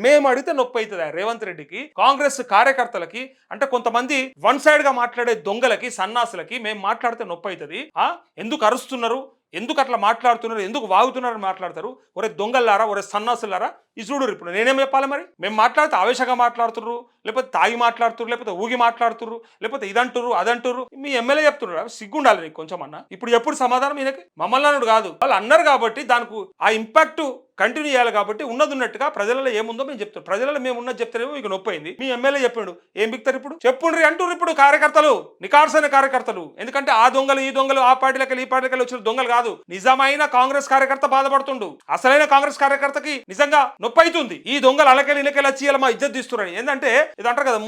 మేము అడిగితే నొప్పి అవుతుంది రేవంత్ రెడ్డికి, కాంగ్రెస్ కార్యకర్తలకి, అంటే కొంతమంది వన్ సైడ్ గా మాట్లాడే దొంగలకి, సన్నాసులకి మేము మాట్లాడితే నొప్పి అవుతుంది. ఎందుకు అరుస్తున్నారు, ఎందుకు అట్లా మాట్లాడుతున్నారు, ఎందుకు వాగుతున్నారని మాట్లాడతారు. ఒరే దొంగల్లారా, ఒరే సన్నాసులారా, ఈ చూడరు. ఇప్పుడు నేనేం చెప్పాలి మరి? మేము మాట్లాడితే ఆవేశంగా మాట్లాడుతుర్రు, లేకపోతే తాగి మాట్లాడుతుర్రు, లేకపోతే ఊగి మాట్లాడుతుర్రు, లేకపోతే ఇదంటుర్రు అదంటుర్రు. మీ ఎమ్మెల్యే చెప్తున్నారు, సిగ్గుండాలి నీకు కొంచెం అన్న. ఇప్పుడు ఎప్పుడు సమాధానం ఈయనకి? మమ్మల్ని అన్నాడు కాదు, వాళ్ళు అన్నారు కాబట్టి దానికి ఆ ఇంపాక్ట్ కంటిన్యూ చేయాలి. కాబట్టి ఉన్నది ఉన్నట్టుగా ప్రజలలో ఏముందో మేము చెప్తాం. ప్రజలలో మేము ఉన్నది చెప్తారేమో మీకు నొప్పి అయింది. మీ ఎమ్మెల్యే చెప్పాడు, ఏం బిక్తారు ఇప్పుడు? చెప్పుండ్రి అంటున్నారు ఇప్పుడు కార్యకర్తలు, నికార్సైన కార్యకర్తలు. ఎందుకంటే ఆ దొంగలు ఈ దొంగలు, ఆ పార్టీలకి ఈ పార్టీలకి వచ్చిన దొంగలు కాదు, నిజమైన కాంగ్రెస్ కార్యకర్త బాధపడుతుండు. అసలైన కాంగ్రెస్ కార్యకర్తకి నిజంగా నొప్పి అవుతుంది. ఈ దొంగలు అలకెళ్ళి ఇలకెళ్ళి వచ్చి ఇలా మా ఇజ్జత్ తీస్తున్నారని. ఏంటంటే ఇది అంటారు కదా,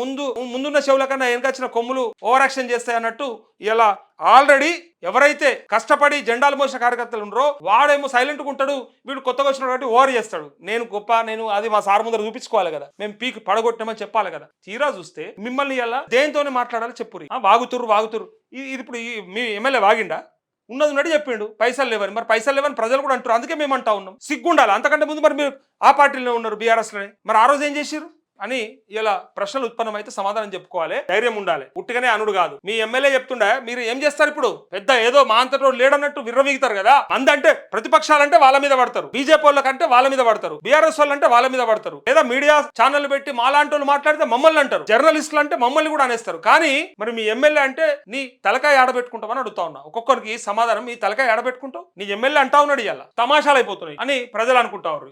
ముందున్న చెవుల కన్నా వెనకొచ్చిన కొమ్ములు ఓవర్ యాక్షన్ చేస్తాయి అన్నట్టు. ఇలా ఆల్రెడీ ఎవరైతే కష్టపడి జెండాలు మోసిన కార్యకర్తలు ఉన్నారో వాడేమో సైలెంట్గా ఉంటాడు, వీడు కొత్తగా వచ్చిన కాబట్టి ఓవర్ చేస్తాడు. నేను గొప్ప, నేను అది మా సార్ ముందర చూపించుకోవాలి కదా, మేము పీకి పడగొట్టామని చెప్పాలి కదా. తీరా చూస్తే మిమ్మల్ని ఇలా దేనితోనే మాట్లాడాలి చెప్పురి. వాగుతురు. ఇది ఇప్పుడు మీ ఎమ్మెల్యే వాగిండా? ఉన్నది ఉన్నట్టు చెప్పిండు, పైసలు లేవని. మరి పైసలు లేవని ప్రజలు కూడా అంటారు, అందుకే మేము అంటా ఉన్నాం. సిగ్గుండాలి. అంతకంటే ముందు మరి మీరు ఆ పార్టీలో ఉన్నారు, బీఆర్ఎస్లోనే. మరి ఆ రోజు ఏం చేసిరు అని ఇలా ప్రశ్నలు ఉత్పన్నమైతే సమాధానం చెప్పుకోవాలి, ధైర్యం ఉండాలి. పుట్టిగానే అనుడు కాదు. మీ ఎమ్మెల్యే చెప్తుండే మీరు ఏం చేస్తారు ఇప్పుడు? పెద్ద ఏదో మా అంతటో లేడన్నట్టు విర్రవీగుతారు కదా. మందంటే ప్రతిపక్షాలంటే వాళ్ళ మీద పడతారు, బీజేపీ వాళ్ళకంటే వాళ్ళ మీద పడతారు, బీఆర్ఎస్ వాళ్ళంటే వాళ్ళ మీద పడతారు, లేదా మీడియా ఛానల్ పెట్టి మాలాంటి వాళ్ళు మాట్లాడితే మమ్మల్ని అంటారు, జర్నలిస్టులు అంటే మమ్మల్ని కూడా అనేస్తారు. కానీ మరి మీ ఎమ్మెల్యే అంటే నీ తలకాయ ఆడబెట్టుకుంటామని అడుగుతా ఉన్నా. ఒక్కొక్కరికి సమాధానం, మీ తలకాయ ఆడబెట్టుకుంటావు, నీ ఎమ్మెల్యే అంటా ఉన్నాడు ఇవాళ తమాషాలు అయిపోతున్నాయి అని ప్రజలు అనుకుంటా ఉన్నారు.